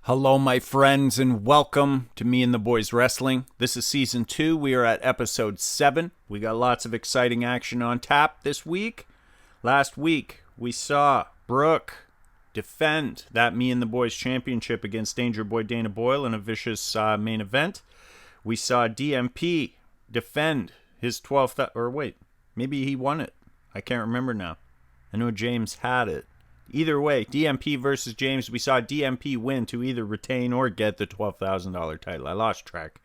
Hello, my friends, and welcome to Me and the Boys Wrestling. This is Season 2. We are at Episode 7. We got lots of exciting action on tap this week. Last week, we saw Brooke defend that Me and the Boys Championship against Danger Boy Dana Boyle in a vicious main event. We saw DMP defend his 12th... Or wait, maybe he won it. I can't remember now. I know James had it. Either way, DMP versus James, we saw DMP win to either retain or get the $12,000 title. I lost track.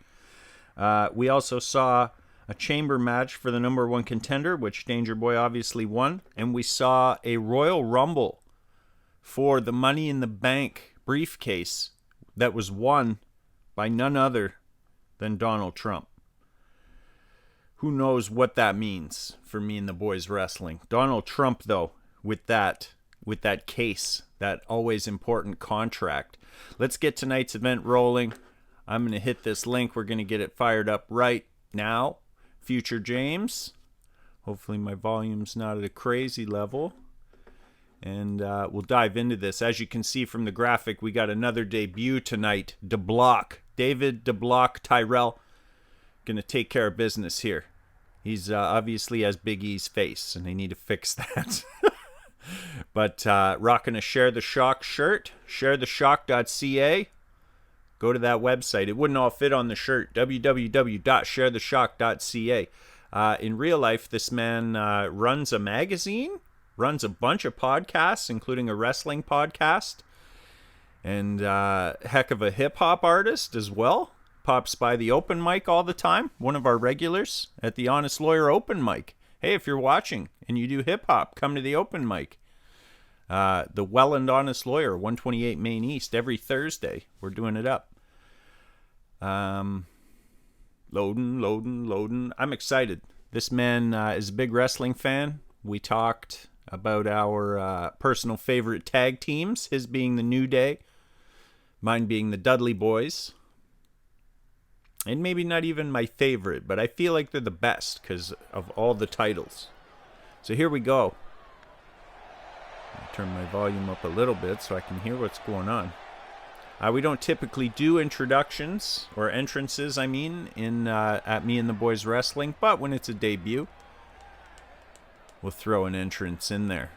We also saw a chamber match for the number one contender, which Danger Boy obviously won. And we saw a Royal Rumble for the Money in the Bank briefcase that was won by none other than Donald Trump. Who knows what that means for Me and the Boys Wrestling. Donald Trump, though, with that case, that always important contract. Let's get tonight's event rolling. I'm going to hit this link. We're going to get it fired up right now. Future James. Hopefully my volume's not at a crazy level. And we'll dive into this. As you can see from the graphic, we got another debut tonight. DeBlock. David DeBlock Tyrell. Going to take care of business here. He's obviously has Big E's face, and they need to fix that. But rocking a Share the Shock shirt, sharetheshock.ca. Go to that website. It wouldn't all fit on the shirt, www.sharetheshock.ca. In real life, this man runs a magazine, runs a bunch of podcasts, including a wrestling podcast, and heck of a hip-hop artist as well. Pops by the open mic all the time, one of our regulars at the Honest Lawyer open mic. Hey, if you're watching and you do hip-hop, come to the open mic. The Well and Honest Lawyer, 128 Main East, every Thursday. We're doing it up. Loading. I'm excited. This man is a big wrestling fan. We talked about our personal favorite tag teams, his being the New Day, mine being the Dudley Boys. And maybe not even my favorite, but I feel like they're the best because of all the titles. So here we go. I'll turn my volume up a little bit so I can hear what's going on. We don't typically do introductions, or entrances, in at Me and the Boys Wrestling, but when it's a debut, we'll throw an entrance in there.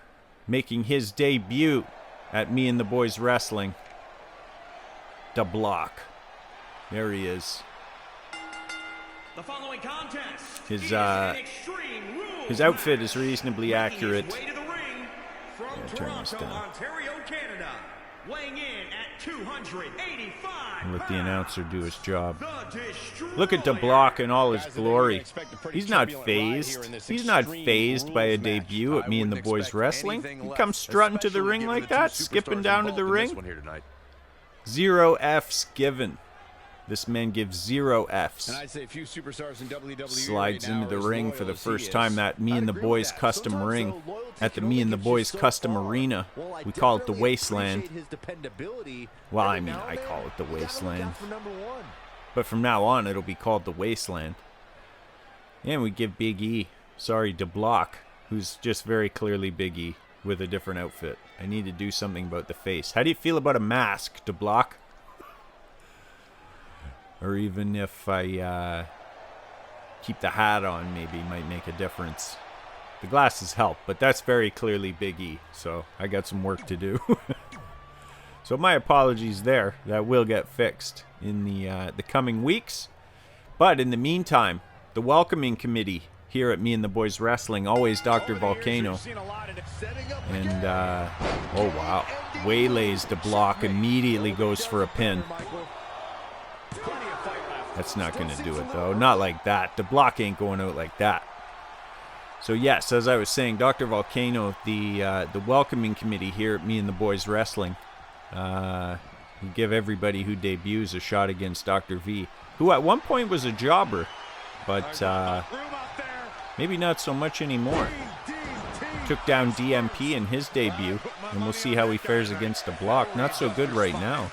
Making his debut at Me and the Boys Wrestling, DeBlock. There he is. The following contest his outfit is reasonably accurate. From Toronto, Ontario, Canada, weighing in at 285 let the announcer do his job. Look at DeBlock in all his glory. He's not phased. He's not phased by a debut at Me and the Boys Wrestling. He comes strutting to the ring like that, skipping down to the ring. 0 F's given. This man gives 0 F's. And I'd say a few superstars in WWE Slides right into the ring for the first time, that Me I'd and the agree Boys with that. custom Sometimes, ring though, loyalty at the can Me and the only get you Boys so custom far. arena. Well, I We call it the definitely Wasteland. appreciate his dependability. Well, Every I mean, now I and then, call it the you gotta look Wasteland. out for number one. But from now on, it'll be called the Wasteland. And we give Big E, DeBlock, who's just very clearly Big E, with a different outfit. I need to do something about the face. How do you feel about a mask, DeBlock? Or even if I keep the hat on, maybe might make a difference. The glasses help, but that's very clearly Big E, so I got some work to do. So my apologies there. That will get fixed in the coming weeks. But in the meantime, the welcoming committee here at Me and the Boys Wrestling, always Dr. Volcano. And, oh wow, waylays DeBlock, immediately goes for a pin. That's not going to do it, though. Not like that. DeBlock ain't going out like that. So, yes, as I was saying, Dr. Volcano, the welcoming committee here at Me and the Boys Wrestling, we give everybody who debuts a shot against Dr. V, who at one point was a jobber, but maybe not so much anymore. Took down DMP in his debut, and we'll see how he fares against DeBlock. Not so good right now.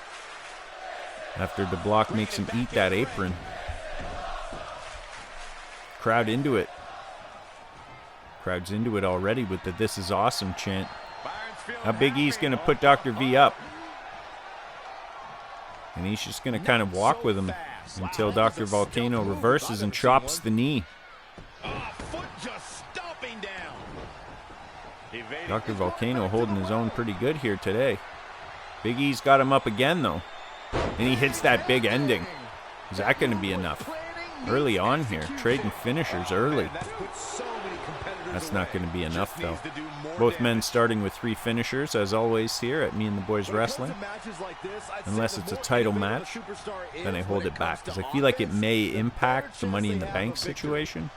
After DeBlock makes him eat that apron. Crowd into it. Crowd's into it already with the "This is awesome" chant. Now Big E's going to put Dr. V up. And he's just going to kind of walk with him until Dr. Volcano reverses and chops the knee. Foot just stomping down. Dr. Volcano holding his own pretty good here today. Big E's got him up again, though. And he hits that big ending. Is that going to be enough? Early on here, trading finishers early. That's not going to be enough, though. Both men starting with 3 finishers, as always here at Me and the Boys Wrestling. Unless it's a title match, then I hold it back, because I feel like it may impact the Money in the Bank situation.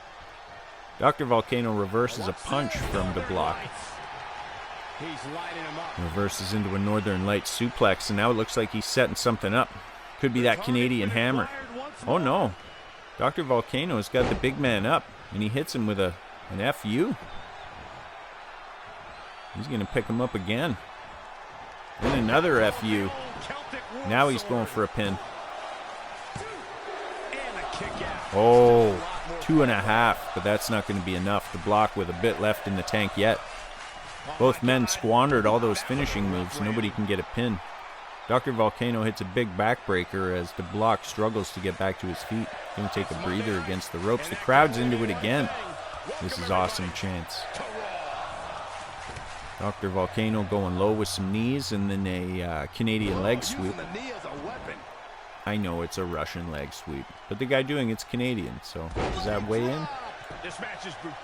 Dr. Volcano reverses a punch from the block. Reverses into a Northern Light suplex, and now it looks like he's setting something up. Could be that Canadian hammer. Oh no. Dr. Volcano has got the big man up, and he hits him with an FU. He's going to pick him up again. And another FU. Now he's going for a pin. Oh, 2.5, but that's not going to be enough to block with a bit left in the tank yet. Both men squandered all those finishing moves. Nobody can get a pin. Dr. Volcano hits a big backbreaker as the block struggles to get back to his feet. Going to take a breather against the ropes. The crowd's into it again. This is awesome chance. Dr. Volcano going low with some knees and then a Canadian leg sweep. I know it's a Russian leg sweep, but the guy doing it's Canadian, so does that weigh in?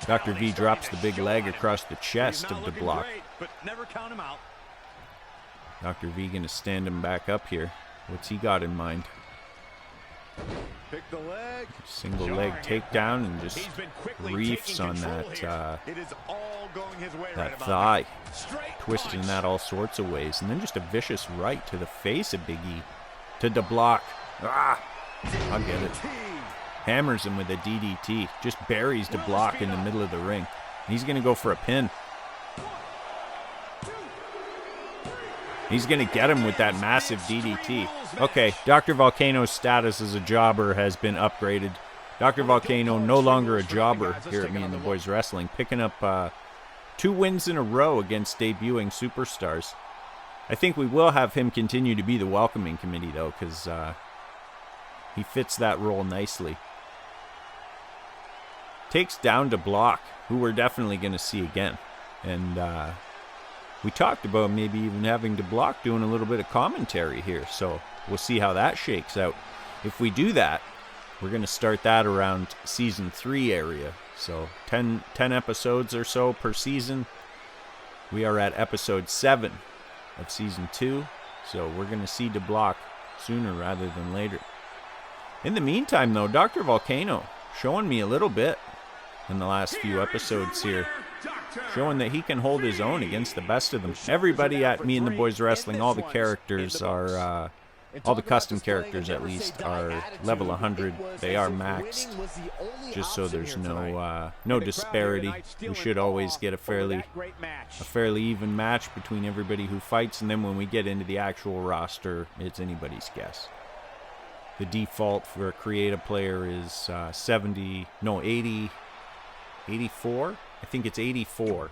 Dr. V drops the big leg across the chest of the block. Dr. V going to stand him back up here. What's he got in mind? Single leg takedown and just reefs on that thigh, twisting that all sorts of ways, and then just a vicious right to the face of Big E, to the block. I'll get it. Hammers him with a DDT, just buries the block in the middle of the ring. He's going to go for a pin. He's going to get him with that massive DDT. Okay, Dr. Volcano's status as a jobber has been upgraded. Dr. Volcano no longer a jobber here at Me and the Boys Wrestling, picking up 2 wins in a row against debuting superstars. I think we will have him continue to be the welcoming committee, though, because he fits that role nicely. Takes down to Block, who we're definitely going to see again. And we talked about maybe even having to Block doing a little bit of commentary here, so we'll see how that shakes out. If we do that, we're going to start that around Season 3 area. So 10 episodes or so per season. We are at Episode 7 of Season 2, so we're going to see the Block sooner rather than later. In the meantime, though, Dr. Volcano showing me a little bit in the last few episodes here, showing that he can hold his own against the best of them. Everybody at Me and the Boys Wrestling, all the characters are, all the custom characters at least, are level 100. They are maxed, just so there's no disparity. We should always get a fairly even match between everybody who fights, and then when we get into the actual roster, it's anybody's guess. The default for a creative player is 84. I think it's 84.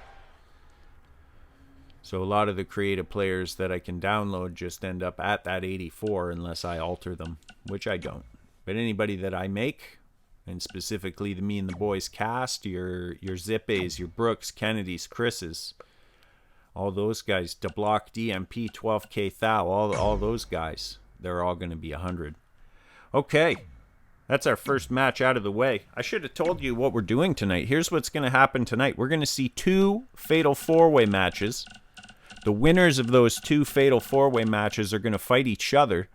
So a lot of the creative players that I can download just end up at that 84 unless I alter them, which I don't. But anybody that I make, and specifically the Me and the Boys cast, your Zippes, your Brooks, Kennedys, Chris's, all those guys, DeBlock, DMP, 12K Thou, all those guys, they're all going to be 100. Okay, that's our first match out of the way. I should have told you what we're doing tonight. Here's what's going to happen tonight. We're going to see 2 Fatal 4-Way matches. The winners of those 2 Fatal 4-Way matches are going to fight each other.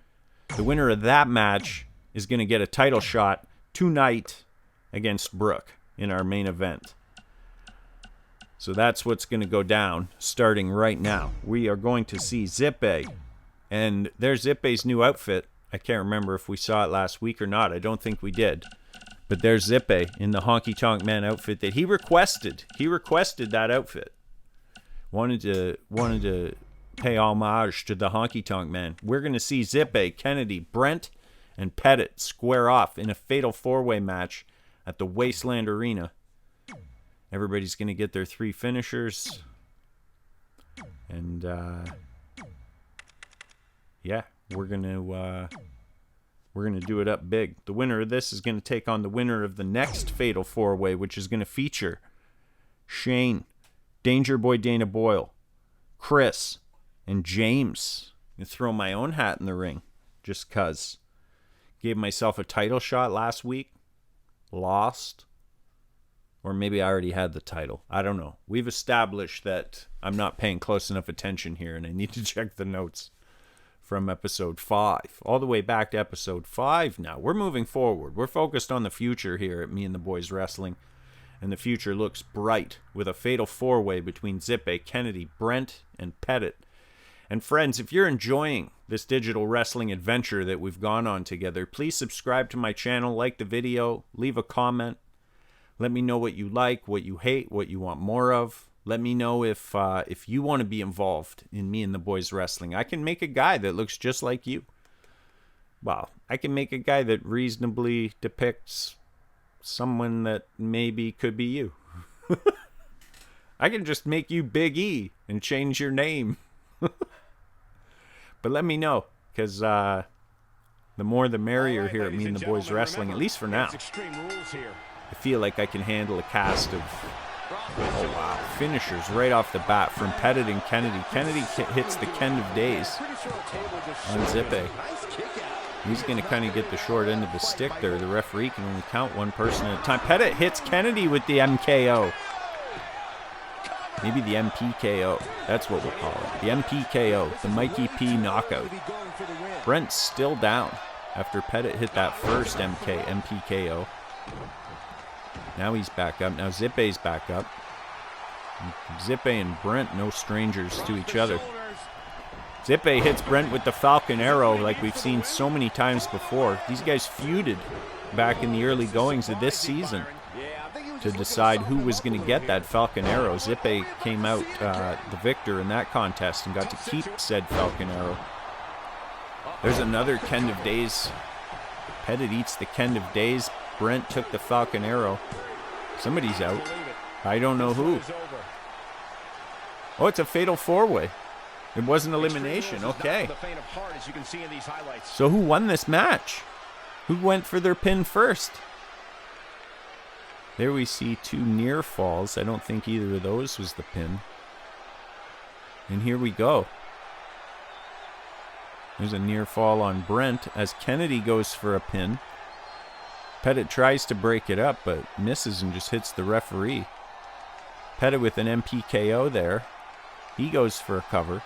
The winner of that match is going to get a title shot tonight against Brooke in our main event. So that's what's going to go down starting right now. We are going to see Zippe, and there's Zippe's new outfit. I can't remember if we saw it last week or not. I don't think we did. But there's Zippe in the Honky Tonk Man outfit that he requested. He requested that outfit. Wanted to pay homage to the Honky Tonk Man. We're going to see Zippe, Kennedy, Brent, and Pettit square off in a fatal 4-way match at the Wasteland Arena. Everybody's going to get their 3 finishers. And, yeah, we're gonna do it up big. The winner of this is gonna take on the winner of the next Fatal 4-Way, which is gonna feature Shane, Danger Boy Dana Boyle, Chris, and James. I'm gonna throw my own hat in the ring, just cause. Gave myself a title shot last week, lost, or maybe I already had the title. I don't know. We've established that I'm not paying close enough attention here, and I need to check the notes from episode 5, all the way back to episode 5 now. We're moving forward. We're focused on the future here at Me and the Boys Wrestling, and the future looks bright with a Fatal 4-Way between Zippe, Kennedy, Brent, and Pettit. And friends, if you're enjoying this digital wrestling adventure that we've gone on together, please subscribe to my channel, like the video, leave a comment. Let me know what you like, what you hate, what you want more of. Let me know if you want to be involved in Me and the Boys Wrestling. I can make a guy that looks just like you. Well, I can make a guy that reasonably depicts someone that maybe could be you. I can just make you Big E and change your name. But let me know, because the more the merrier here at Me and the Boys Wrestling, at least for now. I feel like I can handle a cast of, oh wow, finishers right off the bat from Pettit and Kennedy. Kennedy hits the Ken of Days on Zippe. He's going to kind of get the short end of the stick there. The referee can only count one person at a time. Pettit hits Kennedy with the MKO. Maybe the MPKO. That's what we'll call it. The MPKO. The Mikey P knockout. Brent's still down after Pettit hit that first MPKO. Now he's back up. Now Zippe's back up. Zippe and Brent, no strangers to each other. Zippe hits Brent with the Falcon Arrow like we've seen so many times before. These guys feuded back in the early goings of this season to decide who was going to get that Falcon Arrow. Zippe came out the victor in that contest and got to keep said Falcon Arrow. There's another Ken of Days. Pettit eats the Ken of Days. Brent took the Falcon Arrow. Somebody's out. I don't know who. Oh, it's a Fatal 4-Way. It wasn't elimination. Okay. So who won this match? Who went for their pin first? There we see two near falls. I don't think either of those was the pin. And here we go. There's a near fall on Brent as Kennedy goes for a pin. Pettit tries to break it up, but misses and just hits the referee. Pettit with an MPKO there. He goes for a cover.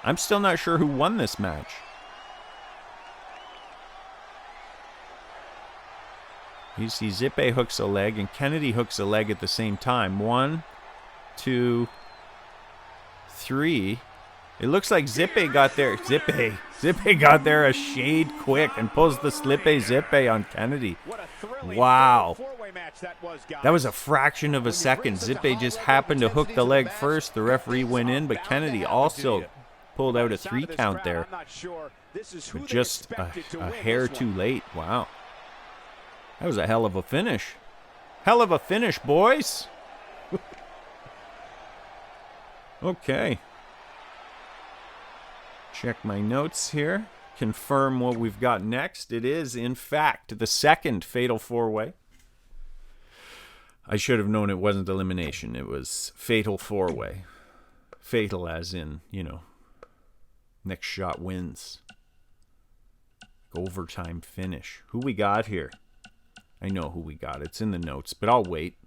I'm still not sure who won this match. You see Zippe hooks a leg and Kennedy hooks a leg at the same time. 1, 2, 3. It looks like Zippe got there. Zippe got there a shade quick and pulls the Slippe Zippe on Kennedy. Wow. That was a fraction of a second. Zippe just happened to hook the leg first. The referee went in, but Kennedy also pulled out a 3 count there. But just a hair too late. Wow. That was a hell of a finish. Hell of a finish, boys. Okay. Check my notes here. Confirm what we've got next. It is, in fact, the second Fatal 4-Way. I should have known it wasn't elimination. It was Fatal 4-Way. Fatal as in, next shot wins. Overtime finish. Who we got here? I know who we got. It's in the notes, but I'll wait.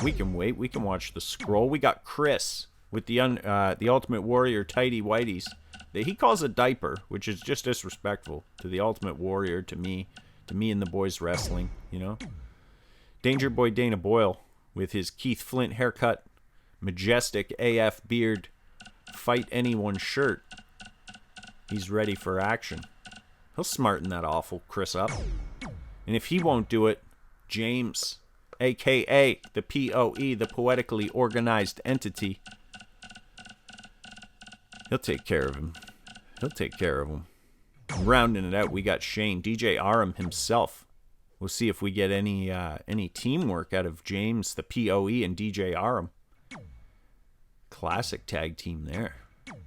We can wait. We can watch the scroll. We got Chris with the Ultimate Warrior tighty whities. He calls a diaper, which is just disrespectful to the Ultimate Warrior, to me and the Boys Wrestling, Danger Boy Dana Boyle with his Keith Flint haircut, majestic AF beard, fight anyone shirt. He's ready for action. He'll smarten that awful Chris up. And if he won't do it, James, a.k.a. the POE, the Poetically Organized Entity, he'll take care of him. Rounding it out, we got Shane, DJ Aram himself. We'll see if we get any teamwork out of James, the POE, and DJ Aram. Classic tag team there.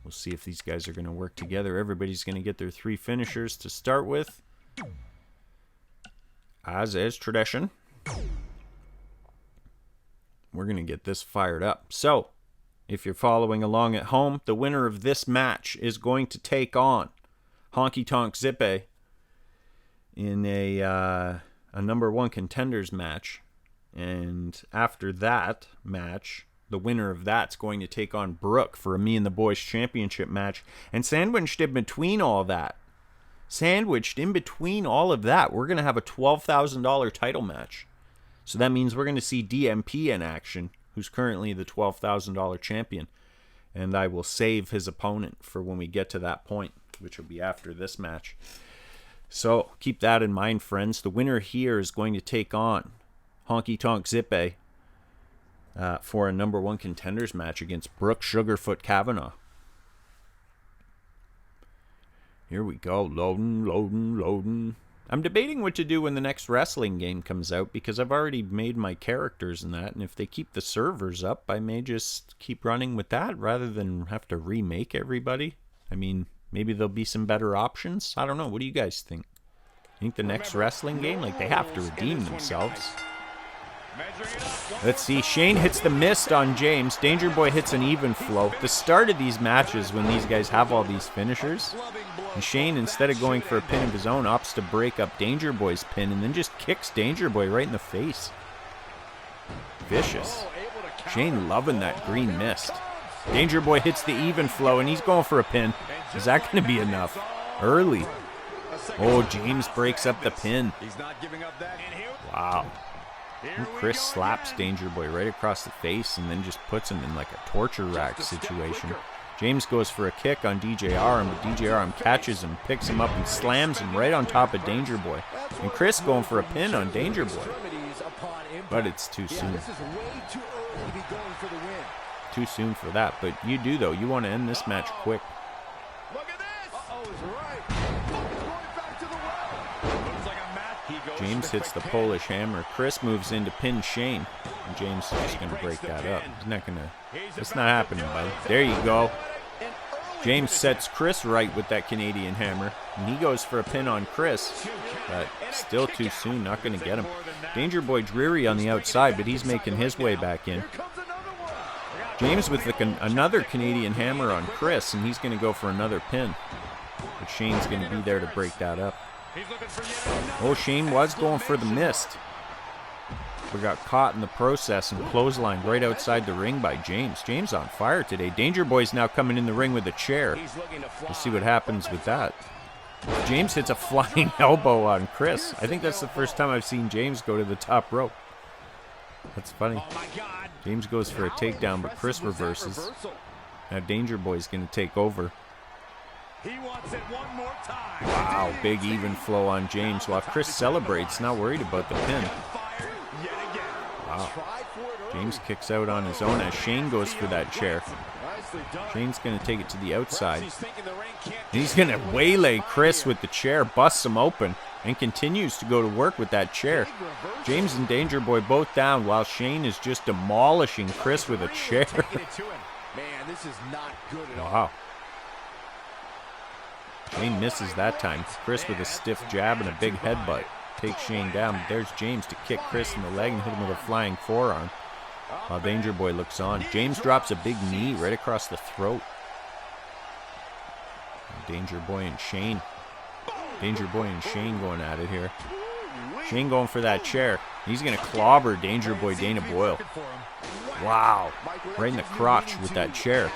We'll see if these guys are going to work together. Everybody's going to get their 3 finishers to start with, as is tradition. We're going to get this fired up. So, if you're following along at home, the winner of this match is going to take on Honky Tonk Zippe in a number 1 contenders match. And after that match, the winner of that's going to take on Brooke for a Me and the Boys championship match. And sandwiched in between all that, we're going to have a $12,000 title match. So that means we're going to see DMP in action, who's currently the $12,000 champion. And I will save his opponent for when we get to that point, which will be after this match. So keep that in mind, friends. The winner here is going to take on Honky Tonk Zippe for a number 1 contenders match against Brooke Sugarfoot Kavanaugh. Here we go. Loading. I'm debating what to do when the next wrestling game comes out, because I've already made my characters and that, and if they keep the servers up, I may just keep running with that rather than have to remake everybody. I mean, maybe there'll be some better options. I don't know. What do you guys think? Think the next wrestling game, like, they have to redeem themselves. Let's see. Shane hits the mist on James. Danger Boy hits an even flow. The start of these matches, when these guys have all these finishers, and Shane, instead of going for a pin of his own, opts to break up Danger Boy's pin and then just kicks Danger Boy right in the face. Vicious. Shane loving that green mist. Danger Boy hits the even flow and he's going for a pin. Is that going to be enough? Early. Oh, James breaks up the pin. Wow. And Chris slaps Danger Boy right across the face and then just puts him in like a torture rack situation. James goes for a kick on DJ Arm, but DJ Arm catches him, picks him up, and slams him right on top of Danger Boy. And Chris going for a pin on Danger Boy. But it's too soon. Too soon for that. But you do, though. You want to end this match quick. James hits the Polish hammer. Chris moves in to pin Shane. And James is just going to break that up. He's not going to... It's not happening, buddy. There you go. James sets Chris right with that Canadian hammer. And he goes for a pin on Chris. But still too soon. Not going to get him. Danger Boy Dreary on the outside, but he's making his way back in. James with another Canadian hammer on Chris, and he's going to go for another pin. But Shane's going to be there to break that up. Oh, Shane was going for the mist, but got caught in the process and clotheslined right outside the ring by James. James on fire today. Danger Boy's now coming in the ring with a chair. We'll see what happens with that. James hits a flying elbow on Chris. I think that's the first time I've seen James go to the top rope. That's funny. James goes for a takedown, but Chris reverses. Now Danger Boy's going to take over. He wants it one more time. Wow, big even flow on James while Chris celebrates, not worried about the pin. Wow. James kicks out on his own as Shane goes for that chair. Shane's going to take it to the outside. He's going to waylay Chris with the chair, busts him open, and continues to go to work with that chair. James and Danger Boy both down while Shane is just demolishing Chris with a chair. Wow. Shane misses that time. Chris with a stiff jab and a big headbutt takes Shane down. But there's James to kick Chris in the leg and hit him with a flying forearm while Danger Boy looks on. James drops a big knee right across the throat. And Danger Boy and Shane. Danger Boy and Shane going at it here. Shane going for that chair. He's going to clobber Danger Boy Dana Boyle. Wow. Right in the crotch with that chair.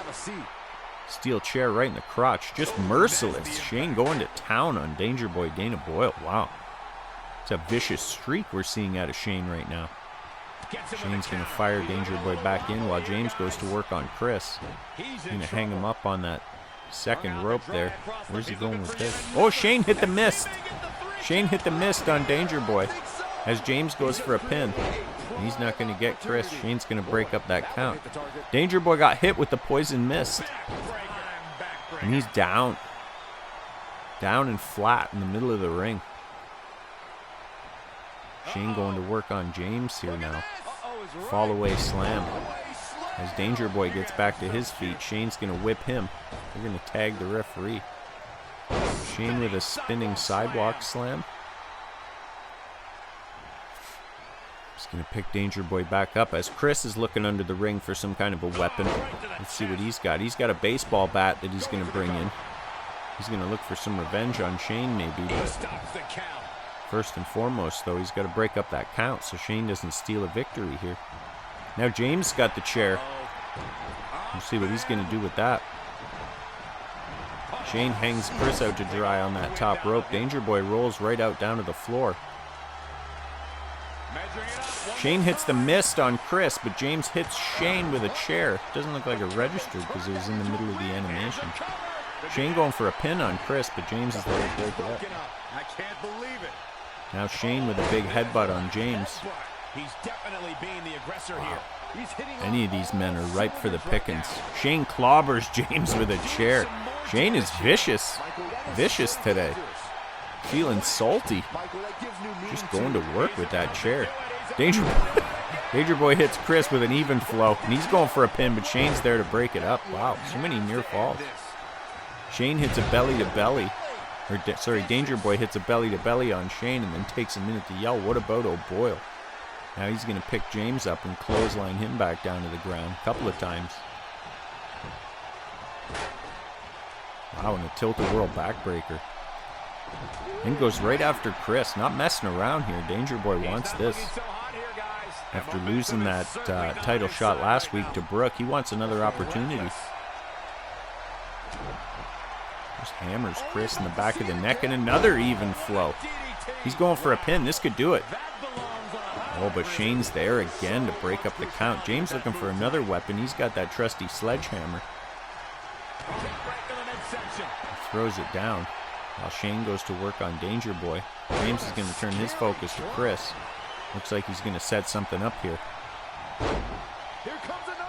Steel chair right in the crotch. Just merciless. Shane going to town on Danger Boy Dana Boyle. Wow. It's a vicious streak we're seeing out of Shane right now. Shane's going to fire Danger Boy back in while James goes to work on Chris. He's going to hang him up on that second rope there. Where's he going with this? Oh, Shane hit the mist. Shane hit the mist on Danger Boy as James goes for a pin. He's not going to get Chris. Shane's going to break up that count. Danger Boy got hit with the poison mist. And he's down. Down and flat in the middle of the ring. Shane going to work on James here now. Fall away slam. As Danger Boy gets back to his feet, Shane's going to whip him. They're going to tag the referee. Shane with a spinning sidewalk slam. He's going to pick Danger Boy back up as Chris is looking under the ring for some kind of a weapon. Let's see what he's got. He's got a baseball bat that he's going to bring in. He's going to look for some revenge on Shane maybe. But first and foremost, though, he's got to break up that count so Shane doesn't steal a victory here. Now James got the chair. We'll see what he's going to do with that. Shane hangs Chris out to dry on that top rope. Danger Boy rolls right out down to the floor. Shane hits the mist on Chris, but James hits Shane with a chair. Doesn't look like it registered because it was in the middle of the animation. Shane going for a pin on Chris, but James is there to break it up. I can't believe it. Now Shane with a big headbutt on James. He's definitely being the aggressor here. He's hitting Any of these men are ripe for the pickings. Shane clobbers James with a chair. Shane is vicious. Vicious today. Feeling salty. Just going to work with that chair. Danger Boy hits Chris with an even flow, and he's going for a pin, but Shane's there to break it up. Wow, so many near falls. Shane hits a belly-to-belly. Danger Boy hits a belly-to-belly on Shane and then takes a minute to yell, "What about O'Boyle?" Now he's going to pick James up and clothesline him back down to the ground a couple of times. Wow, and a tilt-a-whirl backbreaker. Then goes right after Chris. Not messing around here. Danger Boy wants this. After losing that title shot last week to Brooke, he wants another opportunity. Just hammers Chris in the back of the neck and another even flow. He's going for a pin. This could do it. Oh, but Shane's there again to break up the count. James looking for another weapon. He's got that trusty sledgehammer. He throws it down while Shane goes to work on Danger Boy. James is going to turn his focus to Chris. Looks like he's going to set something up here.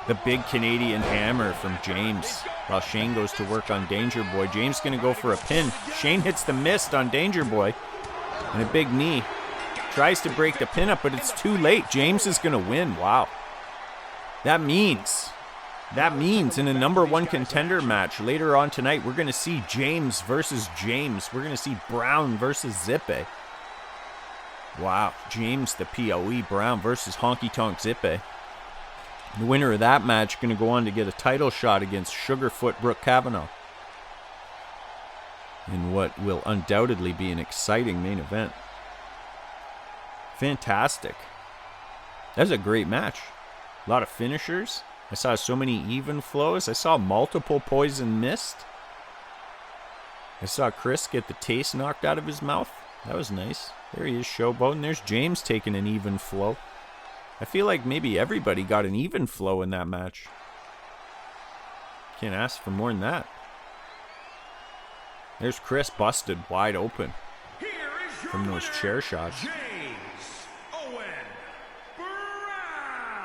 The big Canadian hammer from James while Shane goes to work on Danger Boy. James going to go for a pin. Shane hits the mist on Danger Boy and a big knee. Tries to break the pin up, but it's too late. James is going to win. Wow. That means in a number one contender match later on tonight, we're going to see James versus James. We're going to see Brown versus Zippe. Wow. James the POE, Brown versus Honky Tonk Zippe. The winner of that match going to go on to get a title shot against Sugarfoot Brooke Kavanaugh in what will undoubtedly be an exciting main event. Fantastic. That was a great match. A lot of finishers. I saw so many even flows. I saw multiple poison mist. I saw Chris get the taste knocked out of his mouth. That was nice. There he is, showboating. There's James taking an even flow. I feel like maybe everybody got an even flow in that match. Can't ask for more than that. There's Chris busted wide open from those chair shots.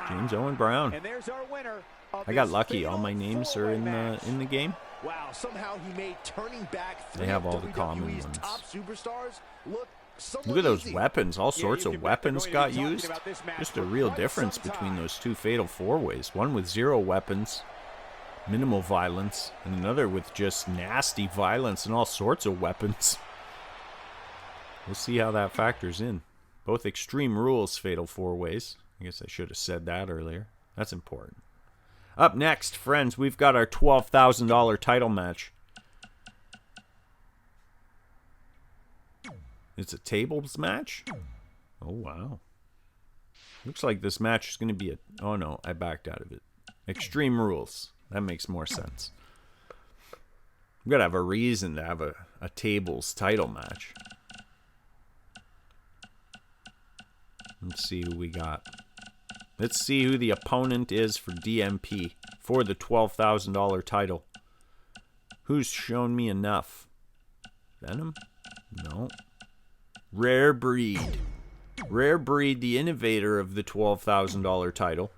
James Owen Brown. And there's our winner. I got lucky. All my names are in the game. Wow, somehow he made turning back. They have all the common ones. Top superstars Look at those weapons. All sorts of weapons got used. Just a real difference between those two fatal four-ways. One with 0 weapons, minimal violence, and another with just nasty violence and all sorts of weapons. We'll see how that factors in. Both Extreme Rules fatal four-ways. I guess I should have said that earlier. That's important. Up next, friends, we've got our $12,000 title match. It's a tables match? Oh, wow. Looks like this match is going to be a... Oh, no, I backed out of it. Extreme Rules. That makes more sense. We've got to have a reason to have a tables title match. Let's see who we got. Let's see who the opponent is for DMP for the $12,000 title. Who's shown me enough? Venom? No. Rare Breed. Rare Breed, the innovator of the $12,000 title.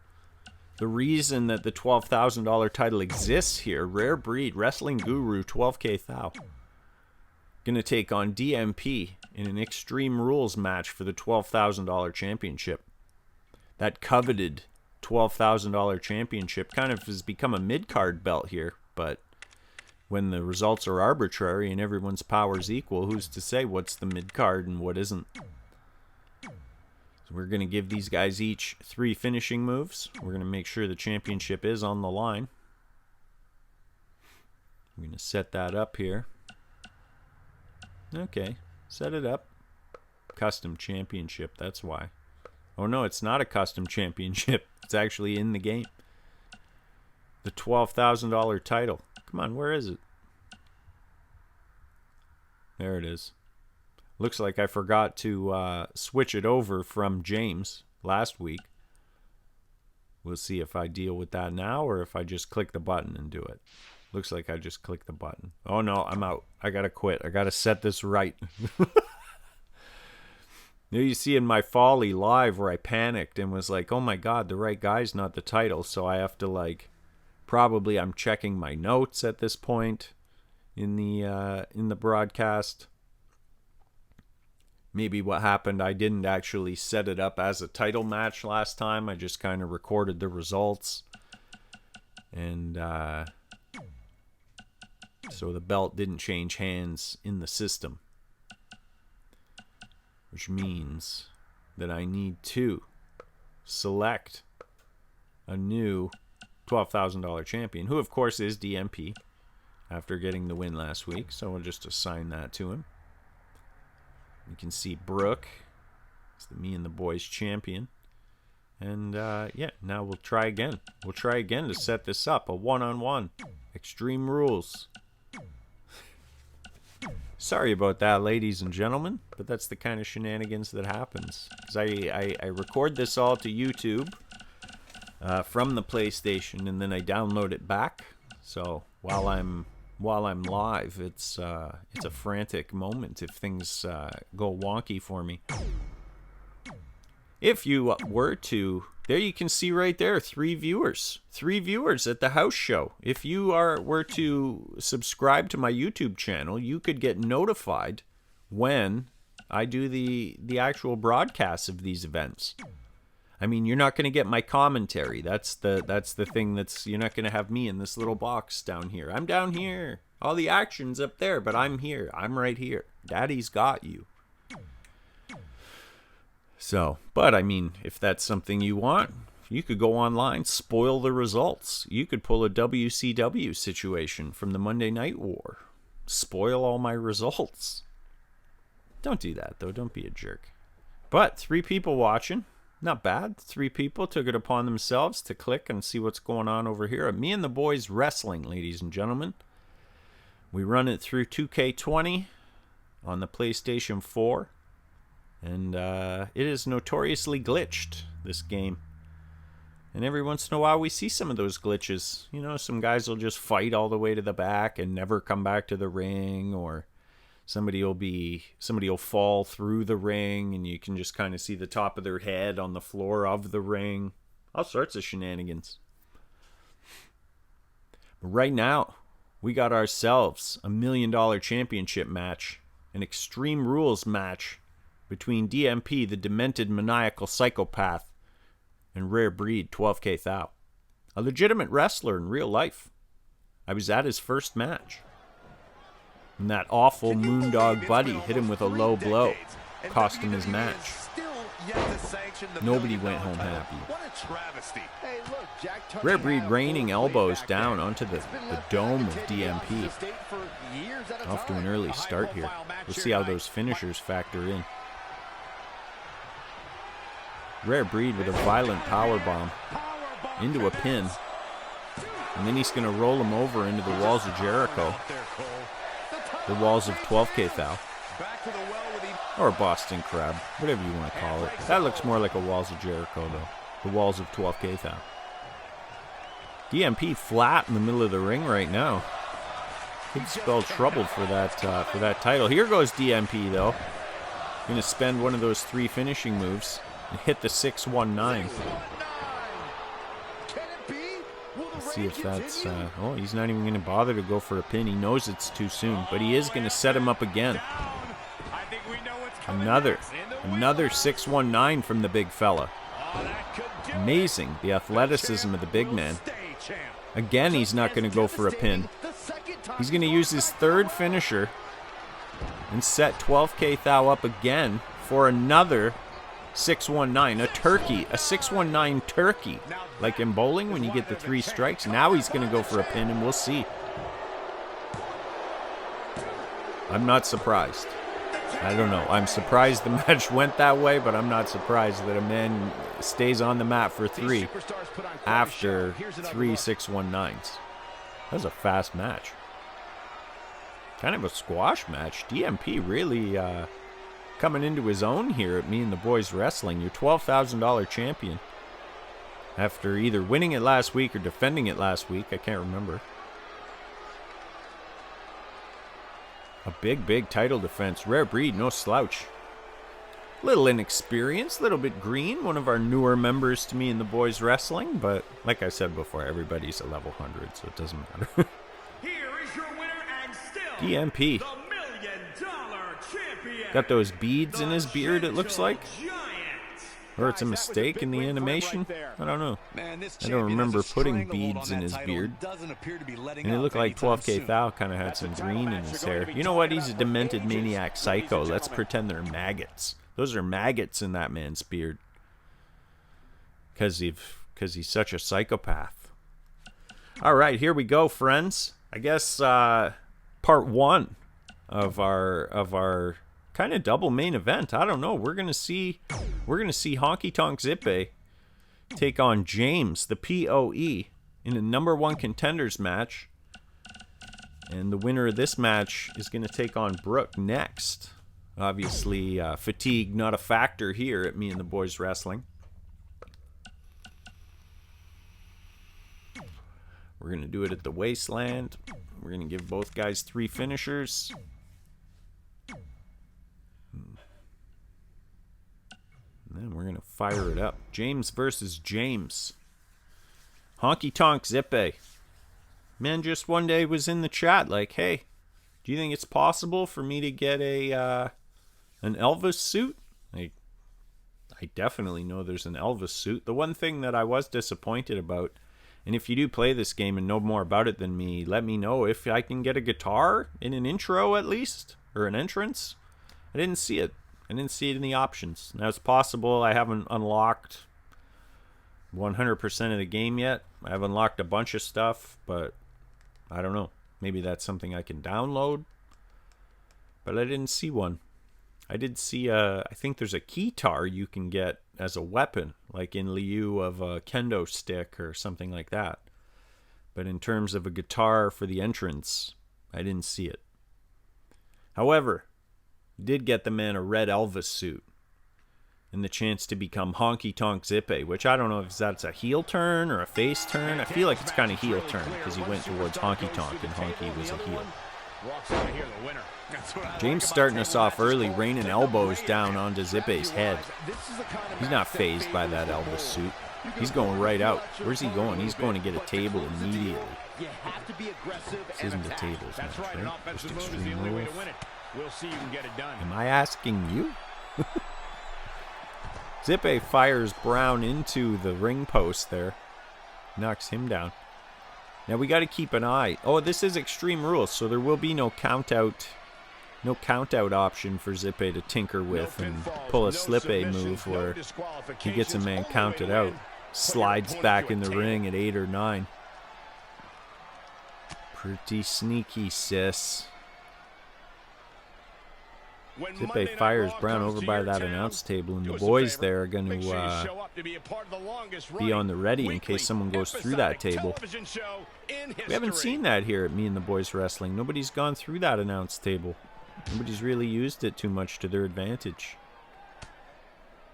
The reason that the $12,000 title exists here. Rare Breed, Wrestling Guru, 12K Thou. Gonna take on DMP in an Extreme Rules match for the $12,000 championship. That coveted $12,000 championship. Kind of has become a mid-card belt here, but when the results are arbitrary and everyone's powers equal, who's to say what's the mid-card and what isn't? So we're going to give these guys each 3 finishing moves. We're going to make sure the championship is on the line. I'm going to set that up here. Okay, set it up. Custom championship, that's why. Oh no, it's not a custom championship. It's actually in the game. The $12,000 title. Come on, where is it? There it is. Looks like I forgot to switch it over from James last week. We'll see if I deal with that now or if I just click the button and do it. Looks like I just clicked the button. Oh no, I'm out. I gotta quit. I gotta set this right. There you see in my folly live where I panicked and was like, oh my god, the right guy's not the title. So I have to like, probably I'm checking my notes at this point in the broadcast. Maybe what happened, I didn't actually set it up as a title match last time. I just kind of recorded the results. And so the belt didn't change hands in the system. Which means that I need to select a new $12,000 champion, who of course is DMP after getting the win last week. So we'll just assign that to him. You can see Brooke. It's the Me and the Boys champion. And yeah, now we'll try again. We'll try again to set this up. A one-on-one. Extreme Rules. Sorry about that, ladies and gentlemen, but that's the kind of shenanigans that happens. 'Cause I record this all to YouTube from the PlayStation, and then I download it back. So while I'm live, it's a frantic moment if things go wonky for me. If you were to, there you can see right there, 3 viewers at the house show. If you were to subscribe to my YouTube channel, you could get notified when I do the actual broadcasts of these events. I mean, you're not going to get my commentary. That's the thing you're not going to have me in this little box down here. I'm down here. All the action's up there, but I'm here. I'm right here. Daddy's got you. So, but I mean, if that's something you want, you could go online, spoil the results. You could pull a WCW situation from the Monday Night War. Spoil all my results. Don't do that, though. Don't be a jerk. But 3 people watching. Not bad. 3 people took it upon themselves to click and see what's going on over here at Me and the Boys Wrestling, ladies and gentlemen. We run it through 2K20 on the PlayStation 4. And it is notoriously glitched, this game. And every once in a while we see some of those glitches. You know, some guys will just fight all the way to the back and never come back to the ring. Or somebody will fall through the ring and you can just kind of see the top of their head on the floor of the ring. All sorts of shenanigans. But right now, we got ourselves a $1 million championship match. An Extreme Rules match. Between DMP, the demented maniacal psychopath, and Rare Breed, 12K Thou. A legitimate wrestler in real life. I was at his first match. And that awful Moondog Buddy hit him with a low blow. Cost him his match. Nobody went home happy. Rare Breed raining elbows down onto the dome of DMP. Off to an early start here. We'll see how those finishers factor in. Rare Breed with a violent powerbomb into a pin. And then he's going to roll him over into the walls of Jericho. The walls of 12K Thou. Or Boston Crab, whatever you want to call it. That looks more like a walls of Jericho, though. The walls of 12K Thou. DMP flat in the middle of the ring right now. Could spell trouble for that title. Here goes DMP, though. Going to spend one of those 3 finishing moves. And hit the 619. Let's see if that's... oh, he's not even going to bother to go for a pin. He knows it's too soon. But he is going to set him up again. Another 619 from the big fella. Amazing, the athleticism of the big man. Again, he's not going to go for a pin. He's going to use his third finisher and set 12K Thou up again for another 619. A turkey, a 619 turkey. Like in bowling when you get the 3 strikes. Now he's going to go for a pin and we'll see. I'm not surprised. I don't know. I'm surprised the match went that way, but I'm not surprised that a man stays on the mat for 3 after 3 619s. That was a fast match. Kind of a squash match. DMP really coming into his own here at Me and the Boys Wrestling. Your $12,000 champion. After either winning it last week or defending it last week. I can't remember. A big title defense. Rare breed, no slouch. Little inexperienced, little bit green. One of our newer members to Me and the Boys Wrestling. But like I said before, everybody's a level 100, so it doesn't matter. Here is your winner and still DMP. the $1 million champion. Got those beads in his beard, it looks like. Giant. Or it's a mistake in the animation. I don't know. I don't remember putting beads in his beard. And it looked like 12K Thou kind of had some green in his hair. You know what? He's a demented maniac psycho. Let's pretend they're maggots. Those are maggots in that man's beard. Because he's such a psychopath. All right, here we go, friends. I guess part 1 of our kind of double main event. I don't know. We're gonna see Honky Tonk Zippe take on James, the POE, in a number 1 contenders match. And the winner of this match is gonna take on Brooke next. Obviously, fatigue not a factor here at Me and the Boys Wrestling. We're gonna do it at the Wasteland. We're gonna give both guys 3 finishers. And then we're going to fire it up. James versus James. Honky Tonk Zippe. Man just one day was in the chat like, hey, do you think it's possible for me to get an Elvis suit? I definitely know there's an Elvis suit. The one thing that I was disappointed about, and if you do play this game and know more about it than me, let me know if I can get a guitar in an intro at least, or an entrance. I didn't see it. I didn't see it in the options. Now, it's possible I haven't unlocked 100% of the game yet. I've unlocked a bunch of stuff, but I don't know. Maybe that's something I can download. But I didn't see one. I did see I think there's a keytar you can get as a weapon, like in lieu of a kendo stick or something like that. But in terms of a guitar for the entrance, I didn't see it. However, did get the man a red Elvis suit and the chance to become Honky Tonk Zippe, which I don't know if that's a heel turn or a face turn. I feel like it's kind of heel turn because he went towards Honky Tonk and Honky was a heel. James starting us off early, raining elbows down onto Zippe's head. He's not phased by that Elvis suit. He's going right out. Where's he going? He's going to get a table immediately. This isn't the tables match, right? Just Extreme Rules. We'll see you can get it done. Am I asking you? Zippe fires Brown into the ring post there. Knocks him down. Now we got to keep an eye. Oh, this is Extreme Rules, so there will be no count out option for Zippe to tinker with and pull a slip A move where he gets a man counted out. Slides back in the ring at 8 or 9. Pretty sneaky, sis. Zippe fires Brown over by that announce table, and the boys there are going to be on the ready in case someone goes through that table. We haven't seen that here at Me and the Boys Wrestling. Nobody's gone through that announce table. Nobody's really used it too much to their advantage.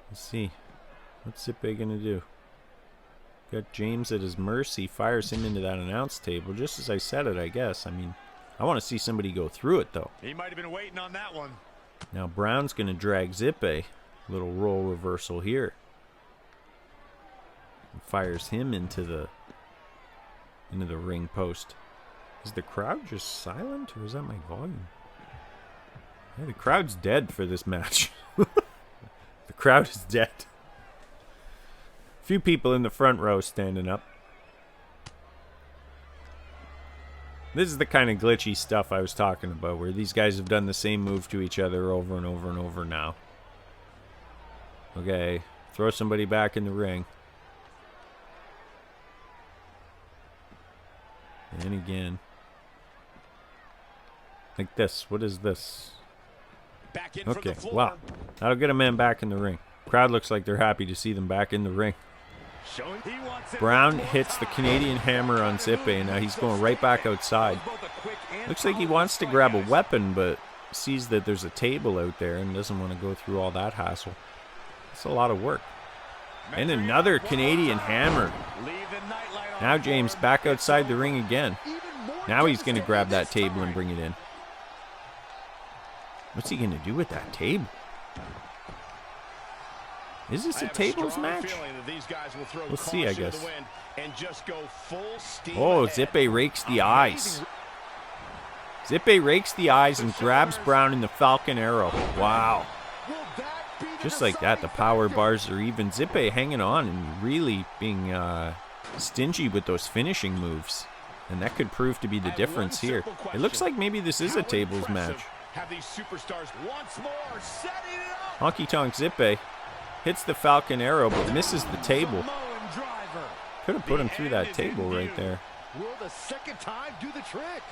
Let's see. What's Zippe going to do? Got James at his mercy, fires him into that announce table, just as I said it, I guess. I mean, I want to see somebody go through it, though. He might have been waiting on that one. Now Brown's going to drag Zippe. Little role reversal here. And fires him into the ring post. Is the crowd just silent, or is that my volume? Yeah, the crowd's dead for this match. The crowd is dead. Few people in the front row standing up. This is the kind of glitchy stuff I was talking about, where these guys have done the same move to each other over and over and over now. Okay, throw somebody back in the ring. And again. Like this. What is this? Okay, wow. That'll get a man back in the ring. Crowd looks like they're happy to see them back in the ring. Brown hits the Canadian hammer on Zippe, and now he's going right back outside. Looks like he wants to grab a weapon, but sees that there's a table out there and doesn't want to go through all that hassle. It's a lot of work. And another Canadian hammer. Now James back outside the ring again. Now he's going to grab that table and bring it in. What's he going to do with that table? Is this a tables match? We'll see, I guess. Oh, Zippe rakes the eyes. Zippe rakes the eyes and grabs Brown in the Falcon Arrow. Wow. Just like that, the power bars are even. Zippe hanging on and really being stingy with those finishing moves. And that could prove to be the difference here. It looks like maybe this is a tables match. Honky Tonk Zippe hits the Falcon Arrow but misses the table. Could have put him through that table right there. Will the second time do the trick?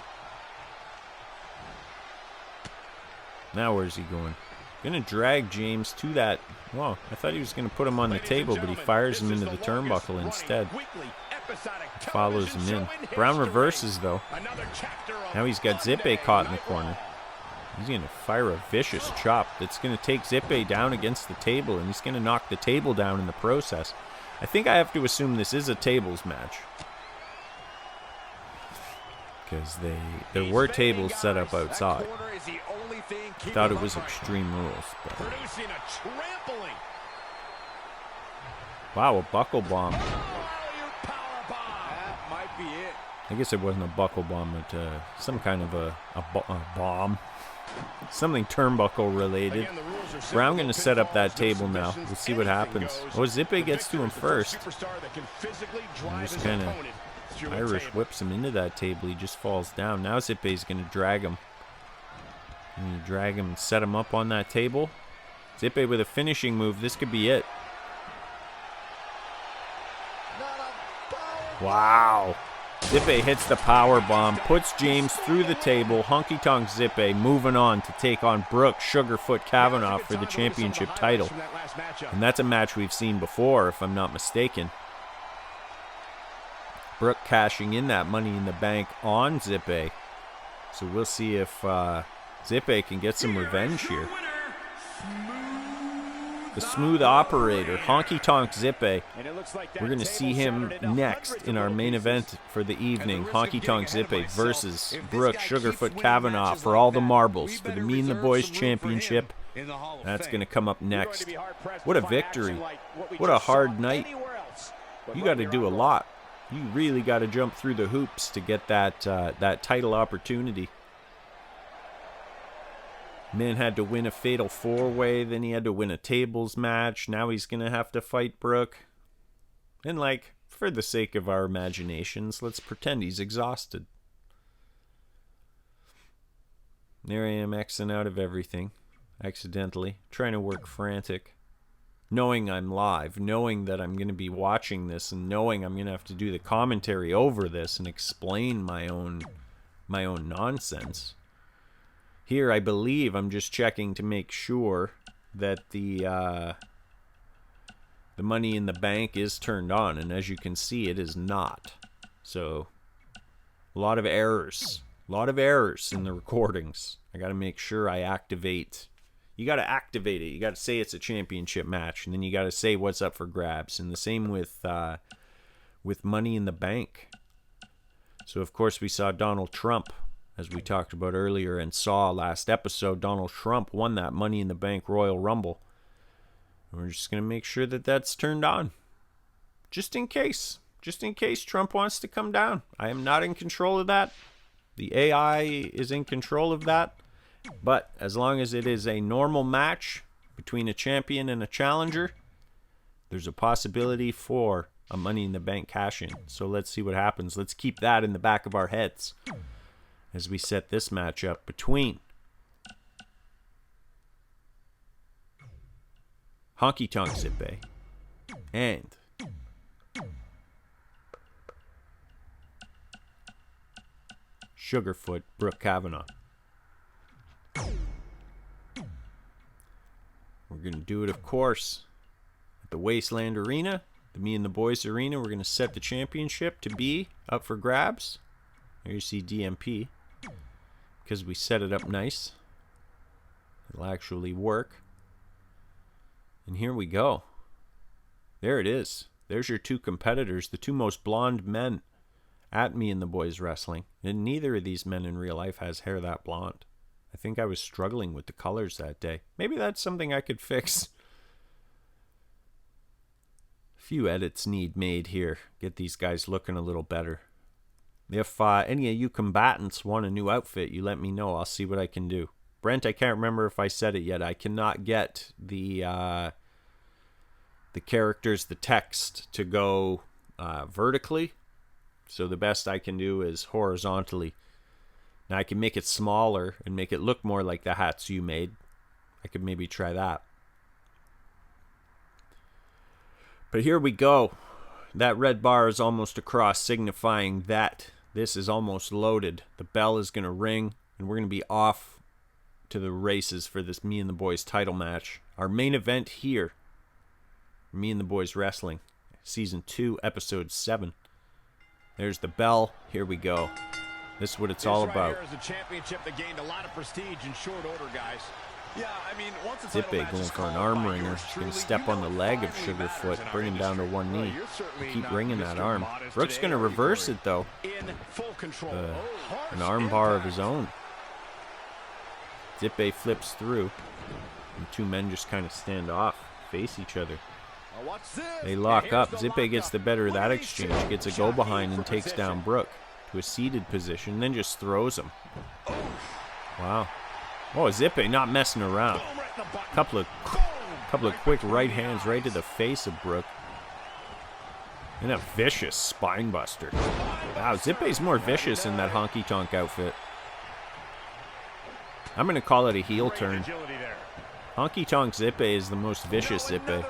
Now where's he going? Gonna drag James to that. Well, I thought he was gonna put him on the table, but he fires him into the turnbuckle instead. Follows him in. Brown reverses though. Now he's got Zippe caught in the corner. He's going to fire a vicious chop that's going to take Zippe down against the table, and he's going to knock the table down in the process. I think I have to assume this is a tables match. Because there were tables set up outside. I thought it was Extreme Rules. But... wow, a buckle bomb. I guess it wasn't a buckle bomb, but some kind of a bomb. Something turnbuckle related. Brown going to set up that table now. We'll see what happens. Oh, Zippe gets to him first. And just kind of Irish whips him into that table. He just falls down. Now Zippe's going to drag him. And you drag him and set him up on that table. Zippe with a finishing move. This could be it. Wow. Zippe hits the power bomb, puts James through the table. Honky Tonk Zippe moving on to take on Brooke Sugarfoot Kavanaugh for the championship title. And that's a match we've seen before, if I'm not mistaken. Brooke cashing in that Money in the Bank on Zippe. So we'll see if Zippe can get some revenge here. The Smooth Operator, Honky Tonk Zippe. We're going to see him next in our main event for the evening. Honky Tonk Zippe versus Brooke Sugarfoot Kavanaugh for all the marbles for the Me and the Boys Championship. That's going to come up next. What a victory. What a hard night. You got to do a lot. You really got to jump through the hoops to get that title opportunity. Man had to win a fatal four-way, then he had to win a tables match. Now he's going to have to fight Brooke. And for the sake of our imaginations, let's pretend he's exhausted. There I am, Xing out of everything, accidentally, trying to work frantic. Knowing I'm live, knowing that I'm going to be watching this, and knowing I'm going to have to do the commentary over this and explain my own nonsense. Here, I believe I'm just checking to make sure that the Money in the Bank is turned on, and as you can see, it is not. So, a lot of errors in the recordings. I got to make sure I activate. You got to activate it. You got to say it's a championship match, and then you got to say what's up for grabs. And the same with Money in the Bank. So, of course, we saw Donald Trump. As we talked about earlier and saw last episode, Donald Trump won that Money in the Bank Royal Rumble. And we're just going to make sure that that's turned on. Just in case. Just in case Trump wants to come down. I am not in control of that. The AI is in control of that. But as long as it is a normal match between a champion and a challenger, there's a possibility for a Money in the Bank cash-in. So let's see what happens. Let's keep that in the back of our heads as we set this matchup between Honky Tonk Zippe and Sugarfoot Brooke Kavanaugh. We're going to do it, of course, at the Wasteland Arena, the Me and the Boys Arena. We're going to set the championship to be up for grabs. There you see DMP, because we set it up nice. It'll actually work. And here we go. There it is. There's your two competitors, the two most blonde men at Me and the Boys Wrestling. And neither of these men in real life has hair that blonde. I think I was struggling with the colors that day. Maybe that's something I could fix. A few edits need made here. Get these guys looking a little better. If any of you combatants want a new outfit, you let me know. I'll see what I can do. Brent, I can't remember if I said it yet. I cannot get the characters, the text, to go vertically. So the best I can do is horizontally. Now I can make it smaller and make it look more like the hats you made. I could maybe try that. But here we go. That red bar is almost across, signifying that this is almost loaded. The bell is going to ring, and we're going to be off to the races for this Me and the Boys title match. Our main event here, Me and the Boys Wrestling, Season 2, Episode 7. There's the bell. Here we go. This is what it's all about. This right here is a championship that gained a lot of prestige in short order, guys. Yeah, I mean, once the Zippe going for an arm wringer. He's going to step on the leg of Sugarfoot, bring him down to one knee. Keep ringing that arm. Brooke's going to reverse it, though. An arm bar of his own. Zippe flips through. The two men just kind of stand off, face each other. They lock up. Zippe gets the better of that exchange, gets a go behind and takes down Brooke to a seated position, then just throws him. Wow. Oh, Zippe not messing around. Couple of quick right hands right to the face of Brooke. And a vicious spine buster. Wow, Zippe's more vicious in that honky tonk outfit. I'm going to call it a heel turn. Honky tonk Zippe is the most vicious Zippe.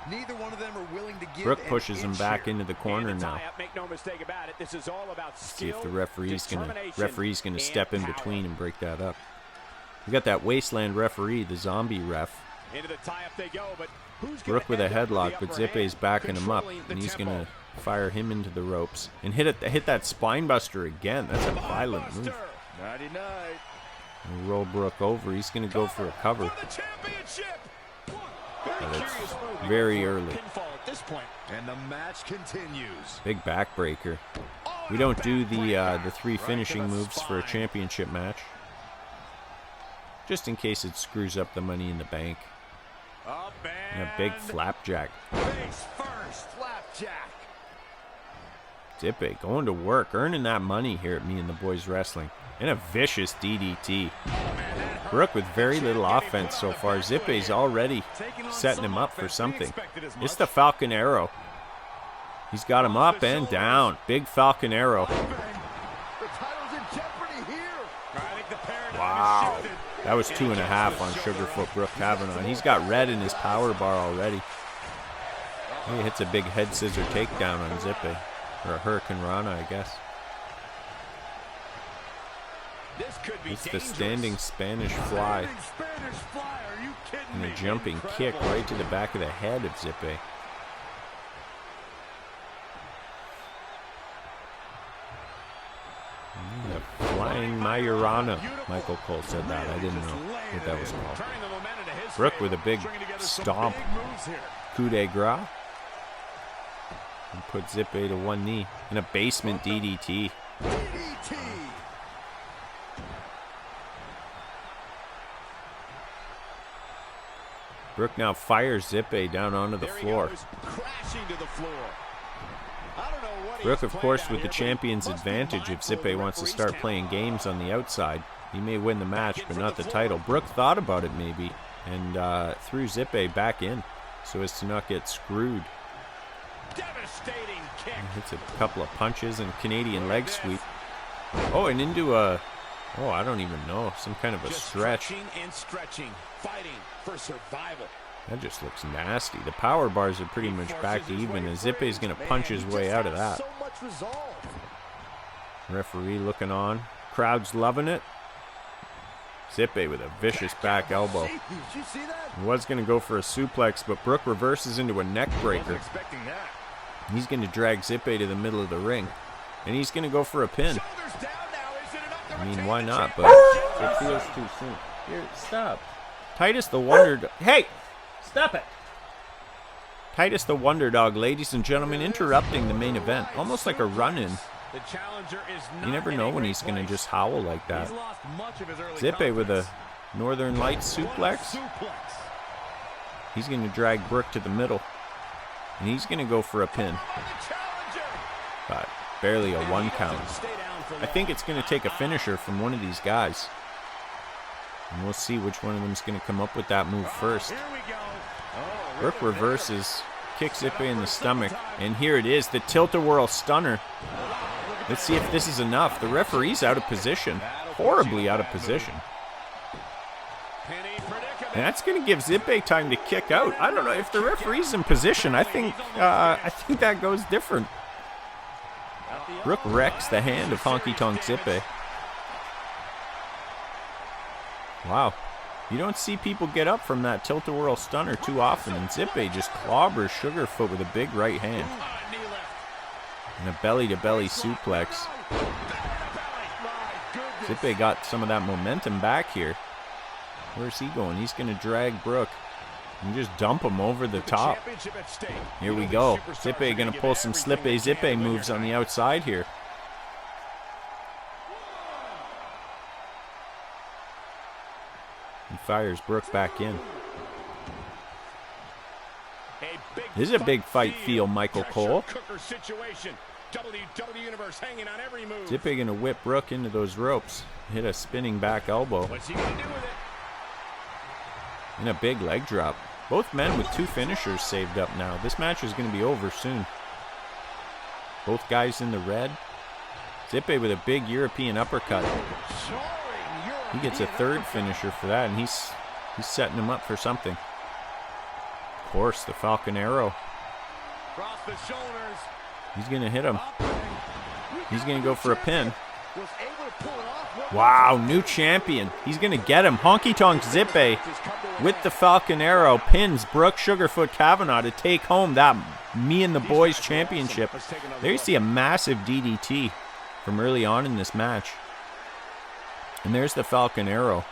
Neither one of them are willing to give. Brooke pushes him back into the corner now. Make no mistake about it. This is all about see if the referee's gonna step in between and break that up. We got that Wasteland referee, the zombie ref. Into the tie-up they go, but who's Brooke with a headlock, but Zippe's backing him up, and he's gonna fire him into the ropes and hit that spine buster again. That's a violent move. 99. And roll Brooke over. He's gonna go for a cover. But it's very early. And the match continues. Big backbreaker. We don't do the three finishing moves for a championship match, just in case it screws up the Money in the Bank. And a big flapjack. Face first, flapjack. Zippe going to work, earning that money here at Me and the Boys Wrestling. And a vicious DDT. Brooke with very little offense so far. Zippe's already setting him up for something. It's the Falcon Arrow. He's got him up and down. Big Falcon Arrow. Wow. That was 2.5 on Sugarfoot Brooke Kavanaugh. He's got red in his power bar already. He hits a big head scissor takedown on Zippe. Or a Hurricane Rana, I guess. It's the standing Spanish fly. And a jumping kick right to the back of the head of Zippe. Flying Majorana. Michael Cole said that. I didn't know what that was called. Brooke with a big stomp. Coup de grace. And put Zippe to one knee. And a basement DDT. Brooke now fires Zippe down onto the floor. Brooke, of course, with the champion's advantage. If Zippe wants to start playing games on the outside, he may win the match, but not the title. Brooke thought about it maybe, and threw Zippe back in. so as to not get screwed. Devastating kick. He hits a couple of punches and Canadian leg sweep. Oh, and into a, oh, I don't even know, some kind of a Just stretch. stretching and stretching, fighting for survival. That just looks nasty. The power bars are pretty much back to even, as Zippe's going to punch his way out of that. So much resolve. Referee looking on. Crowd's loving it. Zippe with a vicious back elbow. Did you see that? Was going to go for a suplex, but Brooke reverses into a neck breaker. Wasn't expecting that. He's going to drag Zippe to the middle of the ring. And he's going to go for a pin. Shoulders down now. Is it enough to I mean, retain why the not? But championship? it feels too soon. Here, stop. Titus the Wonder Dog. Hey! Stop it! Titus the Wonder Dog, ladies and gentlemen, interrupting the main event. Almost like a run-in. The challenger is You never not know in a when great he's going to place. just howl like that. He's lost much of his early Zippe with a confidence. Northern Lights suplex. Suplex. He's going to drag Brooke to the middle. And he's going to go for a pin. The challenger. But barely a one count. Stay down for I long. think it's going to take a finisher from one of these guys. And we'll see which one of them is going to come up with that move first. Here we go. Oh, Brooke reverses, kicks Zippe in the stomach, and here it is, the tilt-a-whirl stunner. Let's see if this is enough. The referee's out of position, horribly out of position. penny predicament. And that's going to give Zippe time to kick out. I don't know if the referee's in position. I think that goes different. Brooke wrecks the hand of Honky Tonk Zippe. Wow. You don't see people get up from that tilt-a-whirl stunner too often, and Zippe just clobbers Sugarfoot with a big right hand. Knee lift. And a belly-to-belly suplex. Zippe got some of that momentum back here. Where's he going? He's going to drag Brooke and just dump him over the top. Championship at stake. Here we go. Zippe going to pull some Zippe moves on the outside here. He fires Brooke back in. This is a big fight feel, Michael Cole. Cooker situation. WWE Universe hanging on every move. Zippe going to whip Brooke into those ropes. Hit a spinning back elbow. What's he gonna do with it? And a big leg drop. Both men with two finishers saved up now. This match is going to be over soon. Both guys in the red. Zippe with a big European uppercut. He gets a third finisher for that, and he's setting him up for something. Of course, the Falcon Arrow. Cross the shoulders. He's going to hit him. He's going to go for a pin. Was able to pull it off. Wow, new champion. He's going to get him. Honky Tonk Zippe with the Falcon Arrow pins Brooke Sugarfoot Kavanaugh to take home that Me and the Boys championship. There you see a massive DDT from early on in this match. And there's the Falcon Arrow.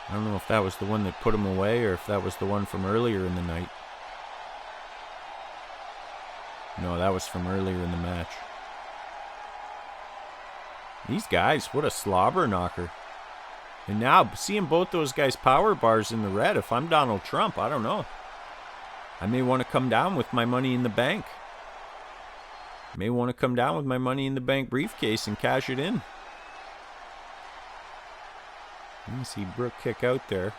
I don't know if that was the one that put him away or if that was the one from earlier in the night. No, that was from earlier in the match. These guys, what a slobber knocker. And now, seeing both those guys' power bars in the red, if I'm Donald Trump, I don't know. I may want to come down with my Money in the Bank. May want to come down with my Money in the Bank briefcase and cash it in. You see Brooke kick out there.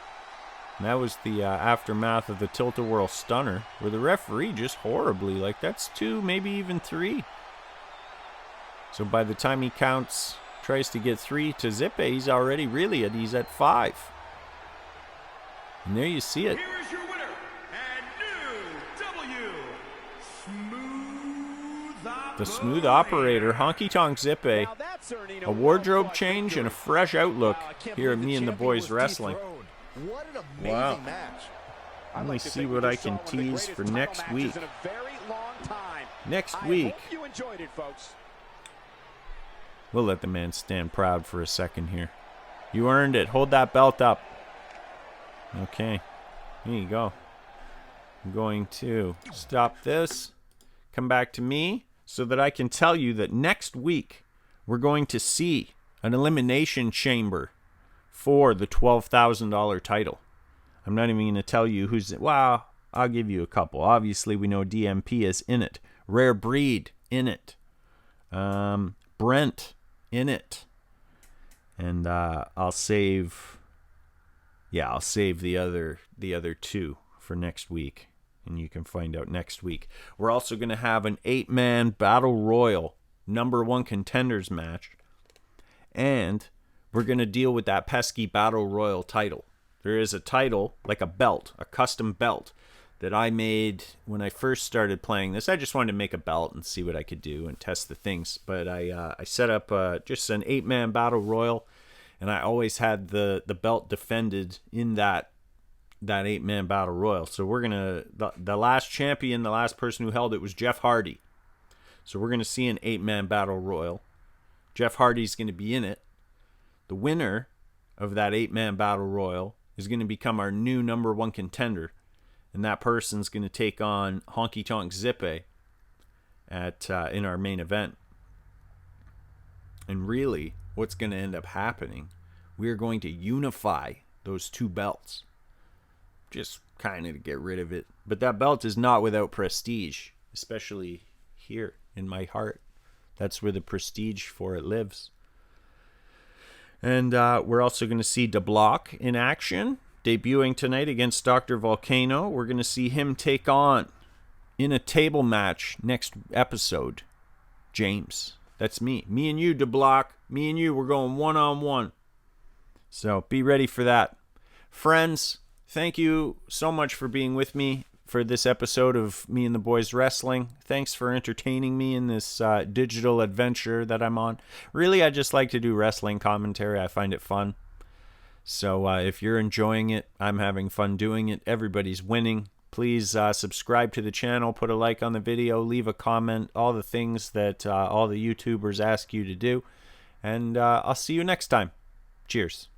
And that was the aftermath of the tilt-a-whirl stunner, where the referee just horribly, like that's 2, maybe even 3. So by the time he tries to get 3 to Zippe, he's already he's at 5. And there you see it. Here is your winner and new The Smooth Operator, Honky Tonk Zippe. Now that's earning A wardrobe worldwide change and a victory. fresh outlook Wow, I can't here at believe Me the and the champion Boys was Wrestling. dethroned. What an amazing Wow. match. Let me like to see think what we I just can saw one of the tease greatest for title next matches week. in a very long time. Next I week, hope you enjoyed it, folks. we'll let the man stand proud for a second here. You earned it. Hold that belt up. Okay. Here you go. I'm going to stop this, come back to me, so that I can tell you that next week we're going to see an elimination chamber for the $12,000 title. I'm not even going to tell you who's it. Well, I'll give you a couple. Obviously, we know DMP is in it. Rare Breed in it. Brent in it. And I'll save the other 2 for next week. And you can find out next week. We're also going to have an 8-man Battle Royal #1 contenders match. And we're going to deal with that pesky Battle Royal title. There is a title, like a belt, a custom belt, that I made when I first started playing this. I just wanted to make a belt and see what I could do and test the things. But I set up just an 8-man Battle Royal, and I always had the belt defended in that 8-man Battle Royal. So we're going to, the last champion, the last person who held it was Jeff Hardy. So we're going to see an 8-man Battle Royal. Jeff Hardy's going to be in it. The winner of that 8-man Battle Royal is going to become our new #1 contender. And that person's going to take on Honky Tonk Zippe in our main event. And really, what's going to end up happening, we're going to unify those two belts. Just kind of to get rid of it. But that belt is not without prestige, especially here in my heart. That's where the prestige for it lives. And we're also going to see DeBlock in action, debuting tonight against Dr. Volcano. We're going to see him take on, in a table match next episode, James. That's me. Me and you, DeBlock. Me and you, we're going one-on-one. So be ready for that. Friends, thank you so much for being with me for this episode of Me and the Boys Wrestling. Thanks for entertaining me in this digital adventure that I'm on. Really, I just like to do wrestling commentary. I find it fun. So if you're enjoying it, I'm having fun doing it. Everybody's winning. Please subscribe to the channel, put a like on the video, leave a comment, all the things that all the YouTubers ask you to do. And I'll see you next time. Cheers.